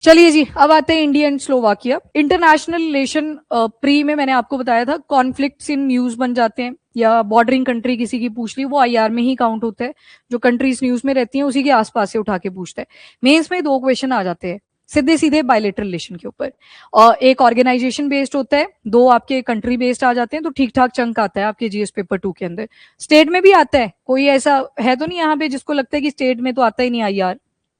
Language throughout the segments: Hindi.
चलिए जी, अब आते हैं India and Slovakia. International relation pre में मैंने आपको बताया था कॉन्फ्लिक्ट्स इन न्यूज बन जाते हैं, या बॉर्डरिंग कंट्री किसी की पूछ ली, वो आईआर में ही काउंट होता है। जो कंट्रीज न्यूज में रहती हैं उसी के आसपास से उठा के पूछता है। मेंस में 2 क्वेश्चन आ जाते हैं सीधे सीधे बायलेटरल रिलेशन के ऊपर, और एक ऑर्गेनाइजेशन बेस्ड होता है, 2 आपके कंट्री बेस्ड आ जाते हैं, तो ठीक ठाक चंक आता है आपके जीएस पेपर 2 के अंदर। स्टेट में भी आता है, कोई ऐसा है तो नहीं यहाँ पे जिसको लगता है कि स्टेट में तो आता ही नहीं आईआर।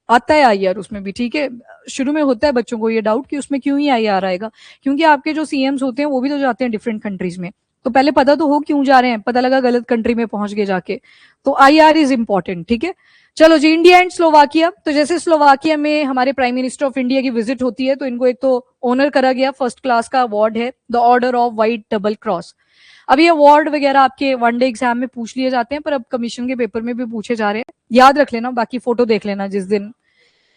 आता है आईआर उसमें भी, ठीक है। शुरू में होता है बच्चों को ये डाउट कि उसमें क्यों ही आईआर आएगा, क्योंकि आपके जो सीएम्स होते हैं वो भी तो जाते हैं डिफरेंट कंट्रीज में, तो पहले पता तो हो क्यों जा रहे हैं, पता लगा गलत कंट्री में पहुंच गए जाके, तो आईआर इज इंपॉर्टेंट, ठीक है। चलो जी, इंडिया एंड स्लोवाकिया। तो जैसे स्लोवाकिया में हमारे प्राइम मिनिस्टर ऑफ इंडिया की विजिट होती है, तो इनको एक तो ऑनर करा गया, फर्स्ट क्लास का अवार्ड है, the order of white double cross. अब ये अवार्ड वगैरह आपके वनडे एग्जाम में पूछ लिए जाते हैं, पर अब कमीशन के पेपर में भी पूछे जा रहे हैं, याद रख लेना, बाकी फोटो देख लेना जिस दिन।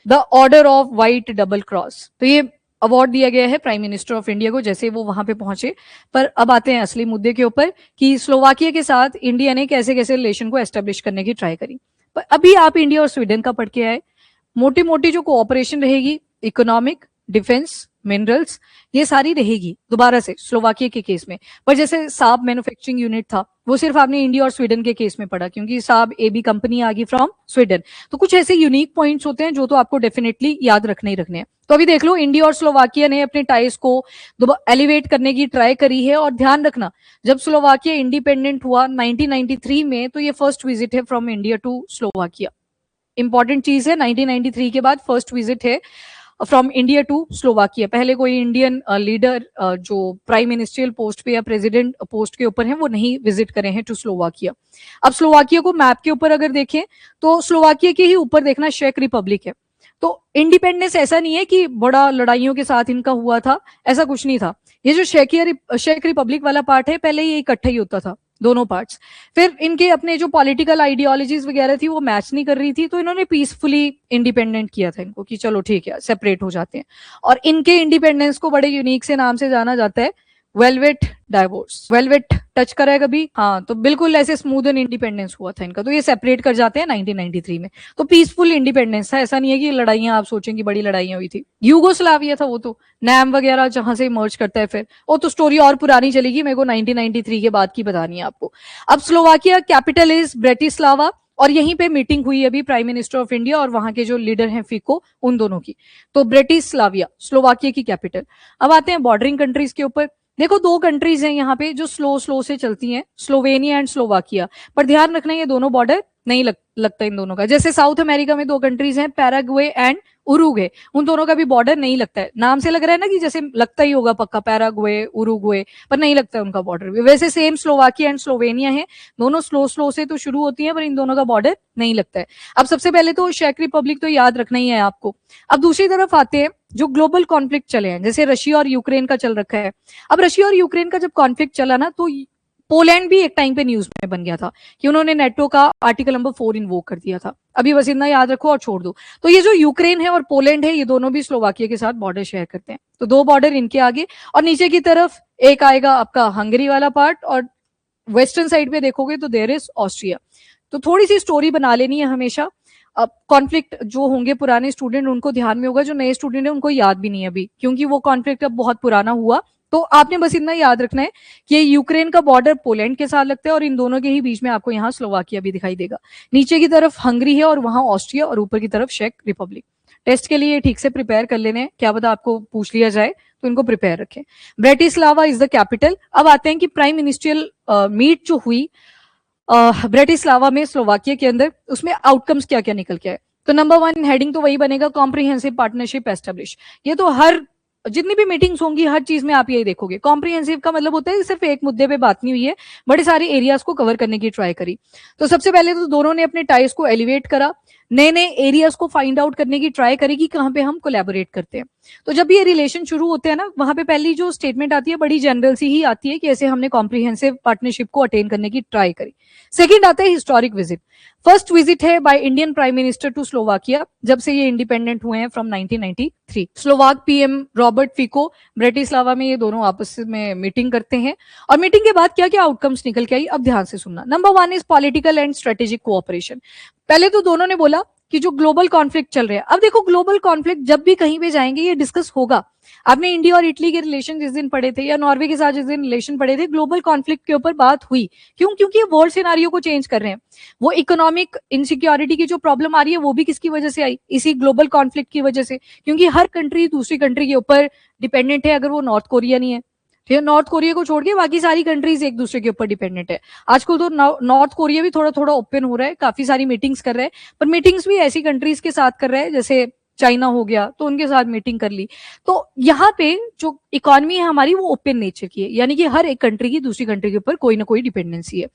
The order of white double cross, तो ये अवार्ड दिया गया है प्राइम मिनिस्टर ऑफ इंडिया को जैसे वो वहां पे पहुंचे। पर अब आते हैं असली मुद्दे के ऊपर कि स्लोवाकिया के साथ इंडिया ने कैसे कैसे रिलेशन को एस्टेब्लिश करने की ट्राई करी। पर अभी आप इंडिया और स्वीडन का पढ़ के आए, मोटी मोटी जो कोऑपरेशन रहेगी, इकोनॉमिक, डिफेंस, मिनरल्स, ये सारी रहेगी दोबारा से स्लोवाकिया के केस में। पर जैसे साब मैन्युफैक्चरिंग यूनिट था, वो सिर्फ आपने इंडिया और स्वीडन के केस में पढ़ा, क्योंकि साब एबी कंपनी आ गई फ्रॉम स्वीडन। तो कुछ ऐसे यूनिक पॉइंट्स होते हैं जो तो आपको डेफिनेटली याद रखने ही रखने हैं। तो अभी देख लो, इंडिया और स्लोवाकिया ने अपने टाइज को एलिवेट करने की ट्राई करी है। और ध्यान रखना, जब स्लोवाकिया इंडिपेंडेंट हुआ 1993 में, तो ये फर्स्ट विजिट है from India to Slovakia. Important चीज है, 1993 के बाद फर्स्ट विजिट है फ्रॉम इंडिया टू स्लोवाकिया। पहले कोई इंडियन लीडर जो प्राइम मिनिस्ट्रियल पोस्ट पे या प्रेसिडेंट पोस्ट के ऊपर है, वो नहीं विजिट करे हैं टू स्लोवाकिया। अब स्लोवाकिया को मैप के ऊपर अगर देखें, तो स्लोवाकिया के ही ऊपर देखना चेक रिपब्लिक है। तो इंडिपेंडेंस ऐसा नहीं है कि बड़ा लड़ाइयों के साथ इनका हुआ था, ऐसा कुछ नहीं था। ये जो चेक रिपब्लिक वाला पार्ट है, पहले ये इकट्ठा ही होता था, दोनों पार्ट्स। फिर इनके अपने जो पॉलिटिकल आइडियोलॉजीज वगैरह थी वो मैच नहीं कर रही थी, तो इन्होंने पीसफुली इंडिपेंडेंट किया था इनको कि चलो ठीक है, सेपरेट हो जाते हैं। और इनके इंडिपेंडेंस को बड़े यूनिक से नाम से जाना जाता है, वेलवेट डाइवोर्स। वेलवेट टच करा है कभी? हाँ, तो बिल्कुल ऐसे स्मूथ एंड इंडिपेंडेंस हुआ था इनका। तो ये सेपरेट कर जाते हैं 1993 में। तो पीसफुल इंडिपेंडेंस था, ऐसा नहीं है कि लड़ाइयां आप सोचें कि बड़ी लड़ाइयां हुई थी। यूगोस्लाविया था वो तो, नैम वगैरह जहां से इमर्ज करता है, फिर वो तो स्टोरी और पुरानी चलेगी, मेरे को 1993 के बाद की बतानी है आपको। अब स्लोवाकिया कैपिटल इज ब्रेटिस्लावा, और यहीं पे मीटिंग हुई अभी प्राइम मिनिस्टर ऑफ इंडिया और वहां के जो लीडर हैं फिको, उन दोनों की। तो ब्रेटिस्लाविया स्लोवाकिया की कैपिटल। अब आते हैं बॉर्डरिंग कंट्रीज के ऊपर। देखो, 2 कंट्रीज हैं यहाँ पे जो स्लो स्लो से चलती हैं, स्लोवेनिया एंड स्लोवाकिया। पर ध्यान रखना, ये दोनों बॉर्डर नहीं लगता इन दोनों का। जैसे साउथ अमेरिका में 2 कंट्रीज हैं, पैराग्वे एंड उरुग्वे, उन दोनों का भी बॉर्डर नहीं लगता है। नाम से लग रहा है ना कि जैसे लगता ही होगा पक्का, पैराग्वे उरुग्वे, पर नहीं लगता है उनका बॉर्डर भी। वैसे सेम स्लोवाकिया एंड स्लोवेनिया है, दोनों स्लो स्लो से तो शुरू होती हैं, पर इन दोनों का बॉर्डर नहीं लगता है। अब सबसे पहले तो चेक रिपब्लिक तो याद रखना ही है आपको। अब दूसरी तरफ आते हैं जो ग्लोबल कॉन्फ्लिक्ट चले हैं, जैसे रशिया और यूक्रेन का चल रखा है। अब रशिया और यूक्रेन का जब कॉन्फ्लिक्ट चला ना, तो पोलैंड भी एक टाइम पे न्यूज में बन गया था कि उन्होंने नेटो का आर्टिकल नंबर 4 इन्वोक कर दिया था। अभी बस इतना याद रखो और छोड़ दो। तो ये जो यूक्रेन है और पोलैंड है, ये दोनों भी स्लोवाकिया के साथ बॉर्डर शेयर करते हैं। तो 2 बॉर्डर इनके आगे, और नीचे की तरफ एक आएगा आपका हंगरी वाला पार्ट, और वेस्टर्न साइड पे देखोगे तो देयर इज ऑस्ट्रिया। तो थोड़ी सी स्टोरी बना लेनी है हमेशा। अब कॉन्फ्लिक्ट जो होंगे पुराने स्टूडेंट उनको ध्यान में होगा, जो नए स्टूडेंट है उनको याद भी नहीं है अभी, क्योंकि वो कॉन्फ्लिक्ट अब बहुत पुराना हुआ। तो आपने बस इतना याद रखना है कि यूक्रेन का बॉर्डर पोलैंड के साथ लगता है, और इन दोनों के ही बीच में आपको यहाँ स्लोवाकिया भी दिखाई देगा। नीचे की तरफ हंगरी है और वहां ऑस्ट्रिया, और ऊपर की तरफ चेक रिपब्लिक। टेस्ट के लिए ठीक से प्रिपेयर कर लेने, क्या पता आपको पूछ लिया जाए, तो इनको प्रिपेयर रखें। ब्रेटिस्लावा इज द कैपिटल। अब आते हैं कि प्राइम मिनिस्ट्रियल मीट जो हुई ब्रेटिस्लावा में स्लोवाकिया के अंदर, उसमें आउटकम्स क्या क्या निकल के आए। तो नंबर 1 हेडिंग तो वही बनेगा, कॉम्प्रिहेंसिव पार्टनरशिप एस्टेब्लिश। ये तो हर जितनी भी मीटिंग्स होंगी हर चीज में आप यही देखोगे। कॉम्प्रिहेंसिव का मतलब होता है कि सिर्फ एक मुद्दे पे बात नहीं हुई है, बड़े सारे एरियाज को कवर करने की ट्राई करी। तो सबसे पहले तो दोनों ने अपने टाइज को एलिवेट करा, नए नए एरियाज को फाइंड आउट करने की ट्राई करी कि कहाँ पे हम कोलैबोरेट करते हैं। तो जब ये रिलेशन शुरू होते हैं ना, वहां पे पहली जो स्टेटमेंट आती है बड़ी जनरल सी ही आती है कि ऐसे हमने कॉम्प्रिहेंसिव पार्टनरशिप को अटेन करने की ट्राई करी। सेकंड आता है हिस्टोरिक विजिट। फर्स्ट विजिट है by Indian prime minister to Slovakia, जब से ये इंडिपेंडेंट हुए हैं from 1993। Slovak PM Robert Fico Bratislava में, ये दोनों आपस में मीटिंग करते हैं। और मीटिंग के बाद क्या क्या आउटकम्स निकल के आई, अब ध्यान से सुनना। Number 1 is political and strategic cooperation. पहले तो दोनों ने बोला कि जो ग्लोबल कॉन्फ्लिक्ट चल रहे हैं, अब देखो ग्लोबल कॉन्फ्लिक्ट जब भी कहीं पे जाएंगे ये डिस्कस होगा। आपने इंडिया और इटली के रिलेशन जिस दिन पढ़े थे या नॉर्वे के साथ जिस दिन रिलेशन पढ़े थे, ग्लोबल कॉन्फ्लिक्ट के ऊपर बात हुई। क्यों? क्योंकि ये वर्ल्ड सिनारियो को चेंज कर रहे हैं। वो इकोनॉमिक इनसिक्योरिटी की जो प्रॉब्लम आ रही है वो भी किसकी वजह से आई? इसी ग्लोबल कॉन्फ्लिक्ट की वजह से, क्योंकि हर कंट्री दूसरी कंट्री के ऊपर डिपेंडेंट है। अगर वो नॉर्थ कोरिया नहीं है, ठीक है, नॉर्थ कोरिया को छोड़ के बाकी सारी कंट्रीज एक दूसरे के ऊपर डिपेंडेंट है। आजकल तो नॉर्थ कोरिया भी थोड़ा थोड़ा ओपन हो रहा है, काफी सारी मीटिंग्स कर रहे हैं, पर मीटिंग्स भी ऐसी कंट्रीज के साथ कर रहे हैं जैसे चाइना हो गया, तो उनके साथ मीटिंग कर ली। तो यहाँ पे जो इकोनॉमी है हमारी वो ओपन नेचर की है, यानी कि हर एक कंट्री की दूसरी कंट्री के ऊपर कोई ना कोई डिपेंडेंसी है।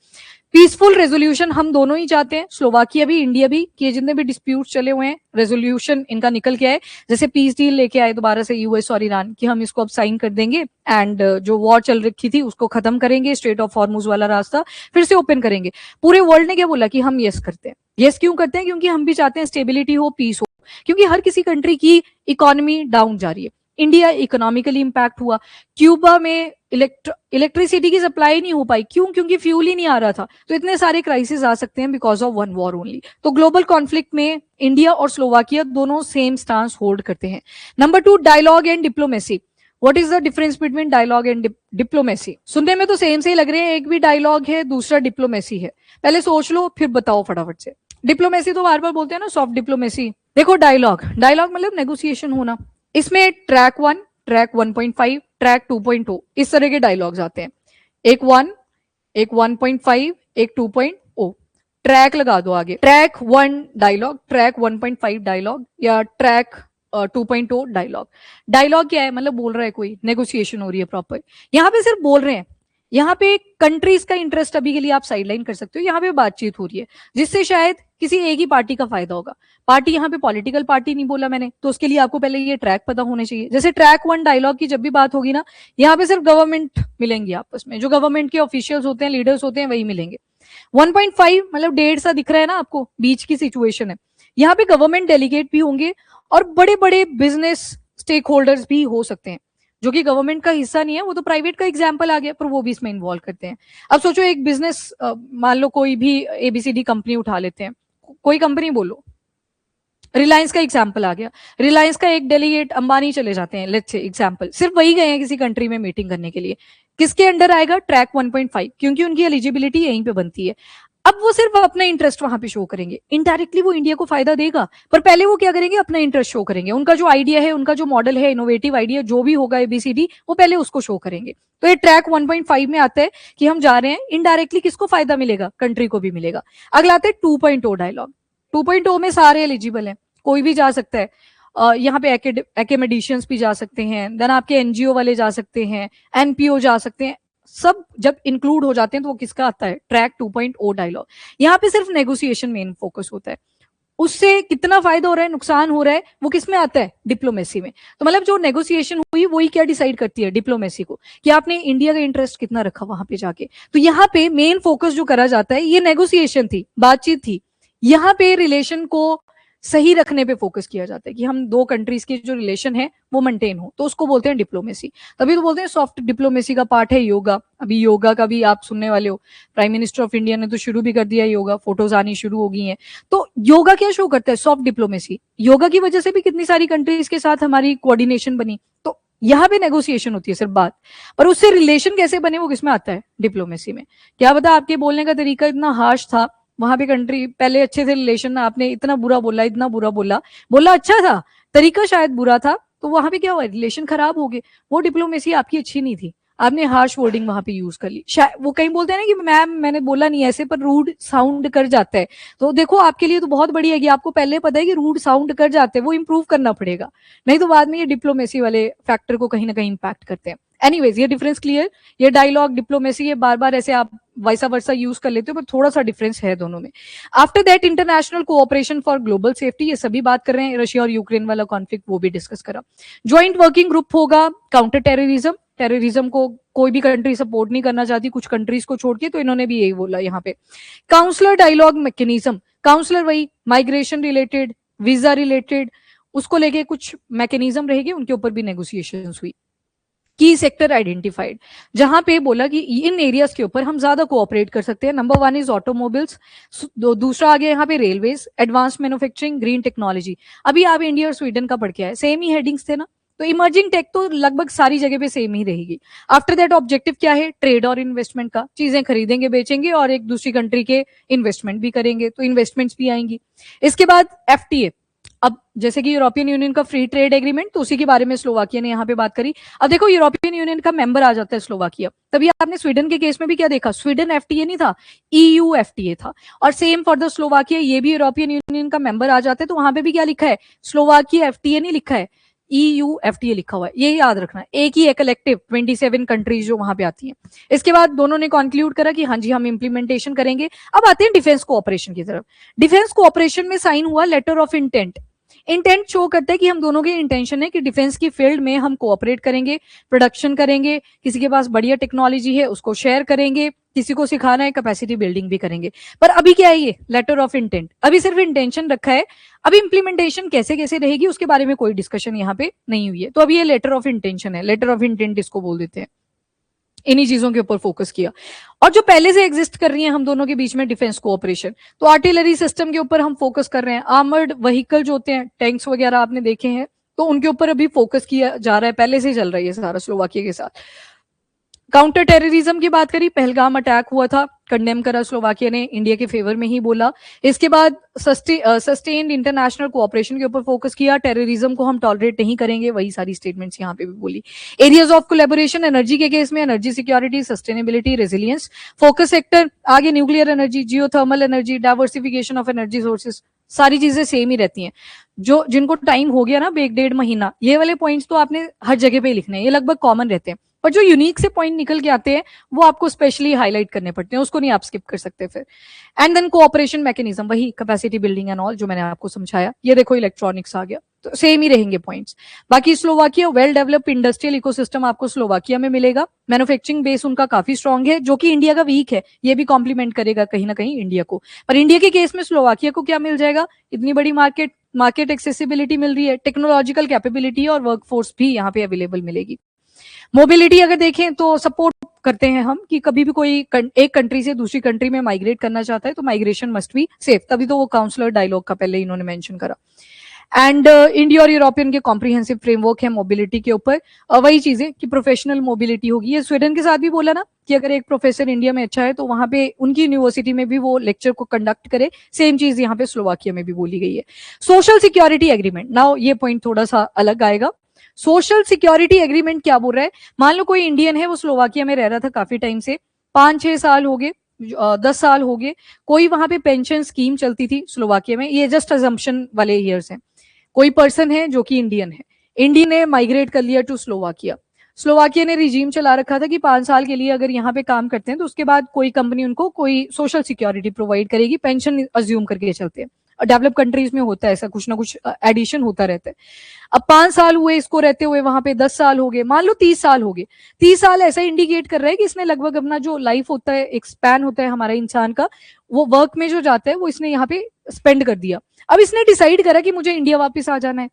पीसफुल रेजोल्यूशन हम दोनों ही चाहते हैं, स्लोवाकिया भी इंडिया भी, कि जितने भी डिस्प्यूट चले हुए हैं रेजोल्यूशन इनका निकल के आए। जैसे पीस डील लेके आए दोबारा से यूएस और ईरान, कि हम इसको अब साइन कर देंगे एंड जो वॉर चल रखी थी उसको खत्म करेंगे, स्ट्रेट ऑफ हॉर्मुज वाला रास्ता फिर से ओपन करेंगे। पूरे वर्ल्ड ने क्या बोला कि हम यस करते हैं। यस क्यों करते हैं? क्योंकि हम भी चाहते हैं स्टेबिलिटी हो, पीस हो, क्योंकि हर किसी कंट्री की इकोनॉमी डाउन जा रही है। इंडिया इकोनॉमिकली इंपैक्ट हुआ, क्यूबा में इलेक्ट्रिसिटी की सप्लाई नहीं हो पाई। क्यों? क्योंकि फ्यूल ही नहीं आ रहा था। तो इतने सारे क्राइसिस आ सकते हैं because of one war only. तो ग्लोबल कॉन्फ्लिक्ट में इंडिया और स्लोवाकिया दोनों सेम स्टांस होल्ड करते हैं। Number 2, dialogue and diplomacy. What is the difference between dialogue and diplomacy? सुनने में तो सेम से ही लग रहे हैं, एक भी डायलॉग है दूसरा डिप्लोमेसी है। पहले सोच लो फिर बताओ फटाफट से। डिप्लोमेसी तो बार बार बोलते हैं ना, सॉफ्ट डिप्लोमेसी। देखो डायलॉग मतलब नेगोशिएशन होना। इसमें ट्रैक 1, ट्रैक 1.5, ट्रैक 2.0 इस तरह के डायलॉग्स आते हैं। एक 1, एक 1.5, एक 2.0। ट्रैक लगा दो आगे, ट्रैक 1 डायलॉग, ट्रैक 1.5 डायलॉग या ट्रैक 2.0 डायलॉग। डायलॉग क्या है? मतलब बोल रहा है कोई, नेगोशिएशन हो रही है प्रॉपर। यहाँ पे सिर्फ बोल रहे हैं, यहाँ पे कंट्रीज का इंटरेस्ट अभी के लिए आप साइडलाइन कर सकते हो। यहाँ पे बातचीत हो रही है जिससे शायद किसी एक ही पार्टी का फायदा होगा। पार्टी यहाँ पे पॉलिटिकल पार्टी नहीं बोला मैंने, तो उसके लिए आपको पहले ये ट्रैक पता होने चाहिए। जैसे ट्रैक 1 डायलॉग की जब भी बात होगी ना, यहाँ पे सिर्फ गवर्नमेंट मिलेंगी आपस में, जो गवर्नमेंट के ऑफिशियल्स होते हैं, लीडर्स होते हैं, वही मिलेंगे। 1.5 मतलब 1.5 सा दिख रहा है ना आपको, बीच की सिचुएशन है। यहाँ पे गवर्नमेंट डेलीगेट भी होंगे और बड़े बड़े बिजनेस स्टेक होल्डर्स भी हो सकते हैं, जो कि गवर्नमेंट का हिस्सा नहीं है, वो तो प्राइवेट का एग्जाम्पल आ गया, पर वो भी इसमें इन्वॉल्व करते हैं। अब सोचो एक बिजनेस, मान लो कोई भी एबीसीडी कंपनी उठा लेते हैं, कोई कंपनी बोलो, रिलायंस का एग्जाम्पल आ गया। रिलायंस का एक डेलीगेट अंबानी चले जाते हैं, लेट्स से एग्जाम्पल, सिर्फ वही गए हैं किसी कंट्री में मीटिंग करने के लिए, किसके अंडर आएगा? ट्रैक 1.5, क्योंकि उनकी एलिजिबिलिटी यहीं पे बनती है। अब वो सिर्फ अपना इंटरेस्ट वहां पे शो करेंगे, इनडायरेक्टली वो इंडिया को फायदा देगा, पर पहले वो क्या करेंगे? अपना इंटरेस्ट शो करेंगे। उनका जो आइडिया है, उनका जो मॉडल है, इनोवेटिव आइडिया जो भी होगा एबीसीडी, वो पहले उसको शो करेंगे। तो ये ट्रैक 1.5 में आता है कि हम जा रहे हैं, इनडायरेक्टली किसको फायदा मिलेगा? कंट्री को भी मिलेगा। अगला आता है 2.0 डायलॉग। 2.0 में सारे एलिजिबल है, कोई भी जा सकता है। यहाँ पे एकेमेडिशियंस भी जा सकते हैं, देन आपके एनजीओ वाले जा सकते हैं, एनपीओ जा सकते हैं, सब जब इंक्लूड हो जाते हैं तो वो किसका आता है? Track 2.0 dialogue. यहाँ पे सिर्फ नेगोशिएशन मेन फोकस होता है, उससे कितना फायदा हो रहा है, नुकसान हो रहा है, वो किस में आता है? डिप्लोमेसी में। तो मतलब जो नेगोशिएशन हुई वही क्या डिसाइड करती है? डिप्लोमेसी को, कि आपने इंडिया का इंटरेस्ट कितना रखा वहां पे जाके। तो यहाँ पे मेन फोकस जो करा जाता है, ये नेगोशिएशन थी, बातचीत थी। यहाँ पे रिलेशन को सही रखने पे फोकस किया जाता है कि हम दो कंट्रीज के जो रिलेशन है वो मेंटेन हो, तो उसको बोलते हैं डिप्लोमेसी। तभी तो बोलते हैं सॉफ्ट डिप्लोमेसी का पार्ट है योगा। अभी योगा का भी आप सुनने वाले हो, प्राइम मिनिस्टर ऑफ इंडिया ने तो शुरू भी कर दिया है योगा, फोटोज आनी शुरू हो गई हैं। तो योगा क्या शो करता है? Soft diplomacy. योगा की वजह से भी कितनी सारी कंट्रीज के साथ हमारी कोऑर्डिनेशन बनी। तो यहाँ पे नेगोशिएशन होती है सिर्फ बात, पर उससे रिलेशन कैसे बने वो किसमें आता है? डिप्लोमेसी में। क्या पता आपके बोलने का तरीका इतना हार्श था, वहां पे कंट्री पहले अच्छे थे रिलेशन, आपने इतना बुरा बोला, इतना बुरा बोला, बोला अच्छा था, तरीका शायद बुरा था, तो वहां पे क्या हुआ? रिलेशन खराब हो गए। वो डिप्लोमेसी आपकी अच्छी नहीं थी, आपने हार्श वर्डिंग वहां पे यूज कर ली। शायद वो कहीं बोलते हैं ना कि मैम मैंने बोला नहीं ऐसे, पर रूड साउंड कर जाता है। तो देखो आपके लिए तो बहुत बढ़िया है कि आपको पहले पता है कि रूड साउंड कर जाते हैं, वो इंप्रूव करना पड़ेगा, नहीं तो बाद में ये डिप्लोमेसी वाले फैक्टर को कहीं ना कहीं इंपैक्ट करते हैं। एनीवेज, ये डिफरेंस क्लियर? ये डायलॉग, डिप्लोमेसी, ये बार बार ऐसे आप वैसा वर्सा यूज कर लेते हो, पर थोड़ा सा डिफरेंस है दोनों में। After that international cooperation for global safety, ये सभी बात कर रहे हैं, रशिया और यूक्रेन वाला कॉन्फ्लिक्ट वो भी डिस्कस करा। ज्वाइंट वर्किंग ग्रुप होगा, काउंटर टेररिज्म। टेररिज्म को कोई भी कंट्री सपोर्ट नहीं करना चाहती, कुछ कंट्रीज को छोड़ के, तो इन्होंने भी यही बोला यहाँ पे। काउंसलर डायलॉग मैकेनिज्म, काउंसलर वही माइग्रेशन रिलेटेड, वीजा रिलेटेड, उसको लेके कुछ मैकेनिज्म रहेगी, उनके ऊपर भी नेगोशिएशंस हुई। की सेक्टर आइडेंटिफाइड, जहां पे बोला कि इन एरियाज के ऊपर हम ज्यादा कोऑपरेट कर सकते हैं। नंबर 1 इज ऑटोमोबाइल्स, दूसरा आ गया यहाँ पे railways, advance manufacturing, green technology. अभी आप इंडिया और स्वीडन का पढ़ के आए, सेम ही हेडिंग्स थे ना, तो इमर्जिंग टेक तो लगभग सारी जगह पे सेम ही रहेगी। आफ्टर दैट ऑब्जेक्टिव क्या है, ट्रेड और इन्वेस्टमेंट का, चीजें खरीदेंगे बेचेंगे और एक दूसरी कंट्री के इन्वेस्टमेंट भी करेंगे, तो इन्वेस्टमेंट्स भी आएंगी। इसके बाद एफटीए, अब जैसे कि यूरोपियन यूनियन का फ्री ट्रेड एग्रीमेंट, तो उसी के बारे में स्लोवाकिया ने यहाँ पे बात करी। अब देखो यूरोपियन यूनियन का मेंबर आ जाता है स्लोवाकिया, तभी आपने स्वीडन के केस में भी क्या देखा, स्वीडन एफटीए नहीं था, ईयू एफटीए था। और सेम फॉर द स्लोवाकिया, ये भी यूरोपियन यूनियन का मेंबर आ जाते हैं, तो वहां पे भी क्या लिखा है, स्लोवाकिया एफटीए नहीं लिखा है, ईयू एफटीए लिखा हुआ है, ये याद रखना। एक ही कलेक्टिव 27 कंट्रीज जो वहां पे आती हैं। इसके बाद दोनों ने कंक्लूड करा कि हाँ जी हम इंप्लीमेंटेशन करेंगे। अब आते हैं डिफेंस कोऑपरेशन की तरफ। डिफेंस कोऑपरेशन में साइन हुआ letter of intent. Intent show करता है कि हम दोनों के इंटेंशन है कि डिफेंस की फील्ड में हम कोऑपरेट करेंगे, प्रोडक्शन करेंगे, किसी के पास बढ़िया टेक्नोलॉजी है उसको शेयर करेंगे, किसी को सिखाना है कैपेसिटी बिल्डिंग भी करेंगे। पर अभी क्या है, ये लेटर ऑफ इंटेंट, अभी सिर्फ इंटेंशन रखा है। अभी इंप्लीमेंटेशन कैसे कैसे रहेगी उसके बारे में कोई डिस्कशन यहाँ पे नहीं हुई है, तो अभी ये लेटर ऑफ इंटेंशन है, लेटर ऑफ इंटेंट इसको बोल देते हैं। इन्हीं चीजों के ऊपर फोकस किया। और जो पहले से एग्जिस्ट कर रही है हम दोनों के बीच में डिफेंस कोऑपरेशन, तो आर्टिलरी सिस्टम के ऊपर हम फोकस कर रहे हैं। आर्मर्ड व्हीकल जो होते हैं, टैंक्स वगैरह आपने देखे हैं, तो उनके ऊपर अभी फोकस किया जा रहा है, पहले से चल रही है सारा स्लोवाकिया के साथ। काउंटर टेररिज्म की बात करी, पहलगाम अटैक हुआ था, कंडेम करा स्लोवाकिया ने, इंडिया के फेवर में ही बोला। इसके बाद सस्टेन्ड इंटरनेशनल कोऑपरेशन के ऊपर फोकस किया, टेररिज्म को हम टॉलरेट नहीं करेंगे, वही सारी स्टेटमेंट्स यहाँ पे भी बोली। एरियाज ऑफ कोलैबोरेशन, एनर्जी के केस में energy security, sustainability, resilience. Focus sector आगे nuclear energy, geothermal energy, diversification of energy sources, सारी चीजें सेम ही रहती हैं। जो जिनको टाइम हो गया ना एक 1.5 महीना, ये वाले पॉइंट्स तो आपने हर जगह पे लिखने हैं, ये लगभग कॉमन रहते हैं। पर जो यूनिक से पॉइंट निकल के आते हैं वो आपको स्पेशली हाईलाइट करने पड़ते हैं, उसको नहीं आप स्किप कर सकते फिर। एंड देन कोऑपरेशन मैकेनिज्म, वही कैपेसिटी बिल्डिंग एंड ऑल जो मैंने आपको समझाया। ये देखो इलेक्ट्रॉनिक्स आ गया, तो सेम ही रहेंगे पॉइंट्स। बाकी Slovakia well developed industrial ecosystem आपको स्लोवाकिया में मिलेगा। मैन्युफैक्चरिंग बेस उनका काफी स्ट्रांग है, जो कि इंडिया का वीक है, ये भी कॉम्प्लीमेंट करेगा कहीं ना कहीं इंडिया को। पर इंडिया के केस में स्लोवाकिया को क्या मिल जाएगा, इतनी बड़ी मार्केट एक्सेसिबिलिटी मिल रही है, टेक्नोलॉजिकल कैपेबिलिटी और वर्कफोर्स भी यहाँ पे अवेलेबल मिलेगी। मोबिलिटी अगर देखें तो सपोर्ट करते हैं हम कि कभी भी कोई एक कंट्री से दूसरी कंट्री में माइग्रेट करना चाहता है तो माइग्रेशन मस्ट बी सेफ, तभी तो वो काउंसलर डायलॉग का पहले इन्होंने मेंशन करा। एंड इंडिया और यूरोपियन के कॉम्प्रिहेंसिव फ्रेमवर्क है मोबिलिटी के ऊपर। वही चीजें कि प्रोफेशनल मोबिलिटी होगी, ये स्वीडन के साथ भी बोला ना कि अगर एक प्रोफेसर इंडिया में अच्छा है तो वहां पे उनकी यूनिवर्सिटी में भी वो लेक्चर को कंडक्ट करे, सेम चीज यहाँ पे स्लोवाकिया में भी बोली गई है। सोशल सिक्योरिटी एग्रीमेंट, नाउ ये पॉइंट थोड़ा सा अलग आएगा। सोशल सिक्योरिटी एग्रीमेंट क्या बोल रहा है, मान लो कोई इंडियन है, वो स्लोवाकिया में रह रहा था काफी टाइम से, 5-6 साल हो गए, 10 साल हो गए, कोई वहां पे पेंशन स्कीम चलती थी स्लोवाकिया में, ये जस्ट अजम्पशन वाले ईयर्स हैं। कोई पर्सन है जो कि इंडियन है, इंडियन ने माइग्रेट कर लिया टू स्लोवाकिया, स्लोवाकिया ने रिजीम चला रखा था कि 5 साल के लिए अगर यहाँ पे काम करते हैं तो उसके बाद कोई कंपनी उनको कोई सोशल सिक्योरिटी प्रोवाइड करेगी, पेंशन अज्यूम करके चलते हैं। डेवलप कंट्रीज में होता है ऐसा, कुछ ना कुछ एडिशन होता रहता है। अब 5 साल हुए इसको रहते हुए वहां पे, 10 साल हो गए, मान लो 30 साल हो गए। 30 साल ऐसा इंडिकेट कर रहा है कि इसने लगभग अपना जो लाइफ होता है, एक स्पैन होता है हमारा इंसान का, वो वर्क में जो जाता है वो इसने यहाँ पे स्पेंड कर दिया। अब इसने डिसाइड करा कि मुझे इंडिया वापस आ जाना है,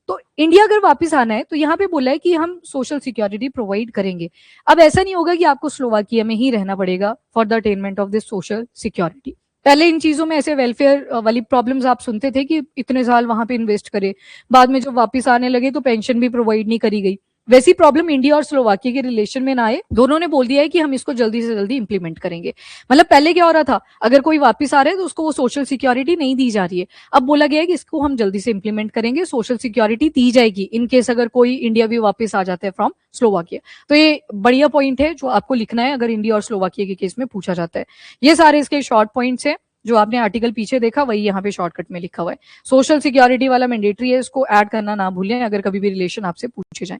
तो इंडिया अगर वापस आना है तो यहाँ पे बोला है कि हम सोशल सिक्योरिटी प्रोवाइड करेंगे। अब ऐसा नहीं होगा कि आपको स्लोवाकिया में ही रहना पड़ेगा for the attainment of this social security. पहले इन चीजों में ऐसे वेलफेयर वाली प्रॉब्लम्स आप सुनते थे कि इतने साल वहां पे इन्वेस्ट करे, बाद में जब वापस आने लगे तो पेंशन भी प्रोवाइड नहीं करी गई। वैसी प्रॉब्लम इंडिया और स्लोवाकिया के रिलेशन में ना आए, दोनों ने बोल दिया है कि हम इसको जल्दी से जल्दी इंप्लीमेंट करेंगे। मतलब पहले क्या हो रहा था, अगर कोई वापस आ रहा है तो उसको वो सोशल सिक्योरिटी नहीं दी जा रही है, अब बोला गया है कि इसको हम जल्दी से इंप्लीमेंट करेंगे, सोशल सिक्योरिटी दी जाएगी इन केस अगर कोई इंडिया भी वापस आ जाता है फ्रॉम स्लोवाकिया। तो ये बढ़िया पॉइंट है जो आपको लिखना है अगर इंडिया और स्लोवाकिया के केस में पूछा जाता है। ये सारे इसके शॉर्ट पॉइंट्स हैं, जो आपने आर्टिकल पीछे देखा वही यहाँ पे शॉर्टकट में लिखा हुआ है। सोशल सिक्योरिटी वाला मैंडेटरी है, इसको ऐड करना ना भूलें अगर कभी भी रिलेशन आपसे पूछे जाए।